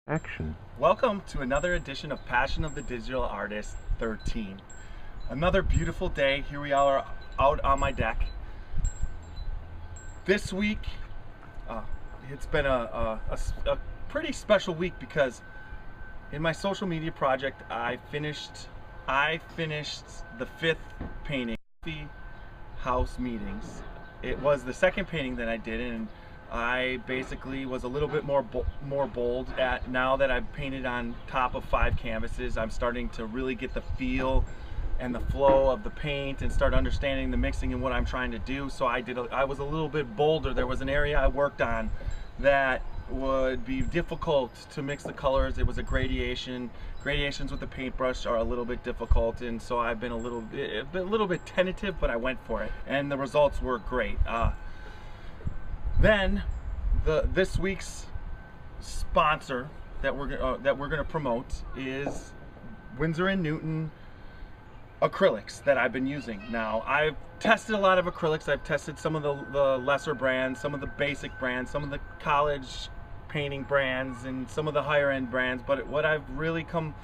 Action. Welcome to another edition of Passion of the Digital Artist 13. Another beautiful day. Here we are out on my deck. This week, it's been a pretty special week because in my social media project, I finished the 5th painting, the house meetings. It was the second painting that I did, and I basically was a little bit more bold now that I've painted on top of 5 canvases. I'm starting to really get the feel and the flow of the paint and start understanding the mixing and what I'm trying to do. So I was a little bit bolder. There was an area I worked on that would be difficult to mix the colors. It was a gradation. Gradations with the paintbrush are a little bit difficult, and so I've been a little bit tentative, but I went for it, and the results were great. Then this week's sponsor that we're gonna promote is Windsor Newton Acrylics that I've been using. Now, I've tested a lot of acrylics. I've tested some of the lesser brands, some of the basic brands, some of the college painting brands, and some of the higher end brands. But what I've really come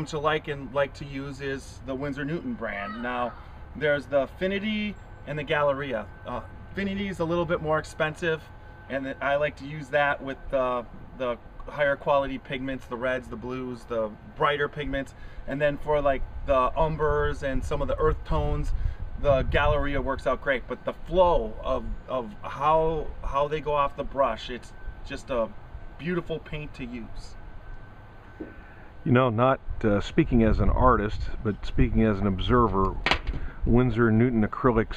to like to use is the Windsor Newton brand. Now, there's the Affinity and the Galleria. Affinity is a little bit more expensive, and I like to use that with the higher quality pigments, the reds, the blues, the brighter pigments. And then for like the umbers and some of the earth tones, the Galleria works out great. But the flow of how they go off the brush, it's just a beautiful paint to use. You know, not speaking as an artist, but speaking as an observer, Windsor Newton Acrylics,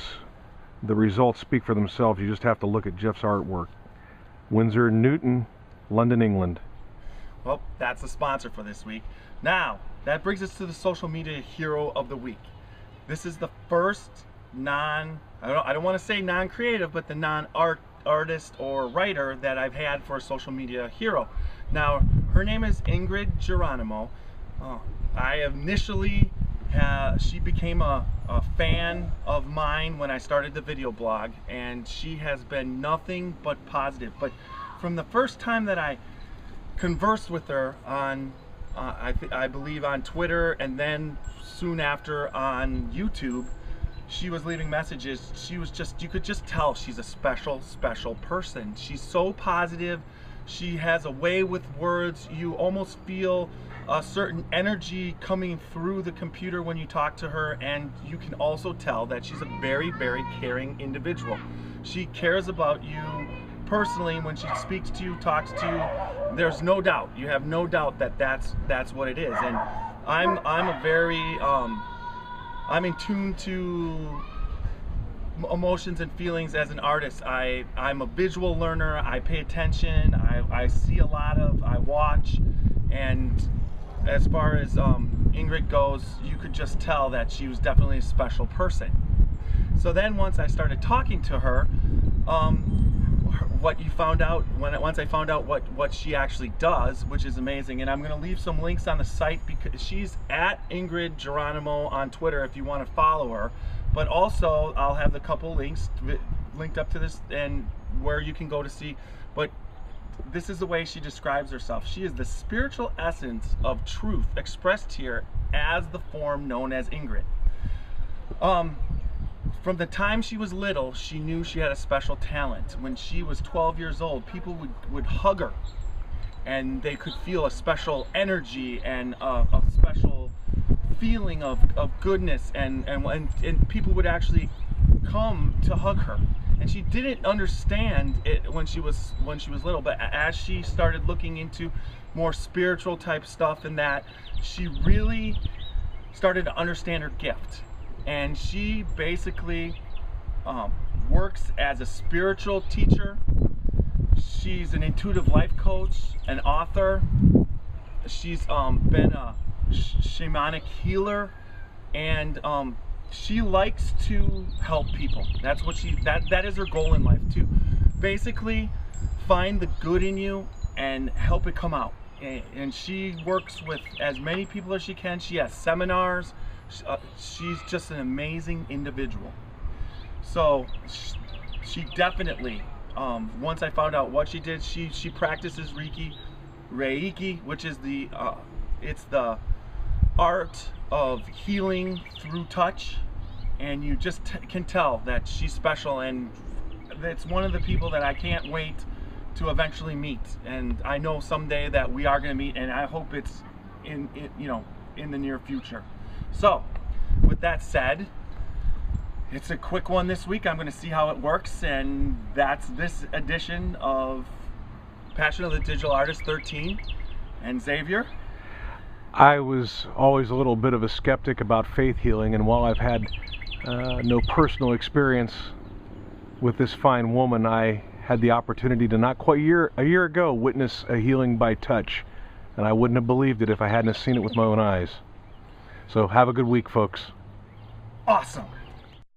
the results speak for themselves. You just have to look at Jeff's artwork. Windsor Newton, London, England. Well, that's the sponsor for this week. Now, that brings us to the social media hero of the week. This is the first I don't want to say non-creative, but the non-artist or writer that I've had for a social media hero. Now, her name is Ingrid Geronimo. She became a fan of mine when I started the video blog, and she has been nothing but positive. But from the first time that I conversed with her on, I believe on Twitter, and then soon after on YouTube, she was leaving messages. She was you could just tell she's a special person. She's so positive. She has a way with words. You almost feel a certain energy coming through the computer when you talk to her, and you can also tell that she's a very caring individual. She cares about you personally when she speaks to you, talks to you. There's no doubt. You have no doubt that that's what it is. And I'm in tune to emotions and feelings as an artist. I'm a visual learner. I pay attention. I see a lot I watch, and as far as Ingrid goes, you could just tell that she was definitely a special person. So then once I started talking to her, once I found out what she actually does, which is amazing, and I'm going to leave some links on the site because she's at Ingrid Geronimo on Twitter if you want to follow her. But also I'll have the couple links linked up to this and where you can go to see. But this is the way she describes herself. She is the spiritual essence of truth expressed here as the form known as Ingrid. From the time she was little, she knew she had a special talent. When she was 12 years old, people would hug her, and they could feel a special energy and a special feeling of goodness, and people would actually come to hug her. And she didn't understand it when she was little, but as she started looking into more spiritual type stuff and that, she really started to understand her gift. And she basically works as a spiritual teacher. She's an intuitive life coach, an author. She's been a shamanic healer, and she likes to help people. That's what that is her goal in life, to basically find the good in you and help it come out. And she works with as many people as she can. She has seminars. She's just an amazing individual. So she definitely, once I found out what she did, she practices Reiki Reiki, which is the it's the art of healing through touch, and you just can tell that she's special, and it's one of the people that I can't wait to eventually meet, and I know someday that we are going to meet, and I hope it's in the near future. So with that said, it's a quick one this week. I'm going to see how it works, and that's this edition of Passion of the Digital Artist 13. And Xavier? I was always a little bit of a skeptic about faith healing, and while I've had no personal experience with this fine woman, I had the opportunity to not quite a year ago witness a healing by touch, and I wouldn't have believed it if I hadn't seen it with my own eyes. So have a good week, folks. Awesome.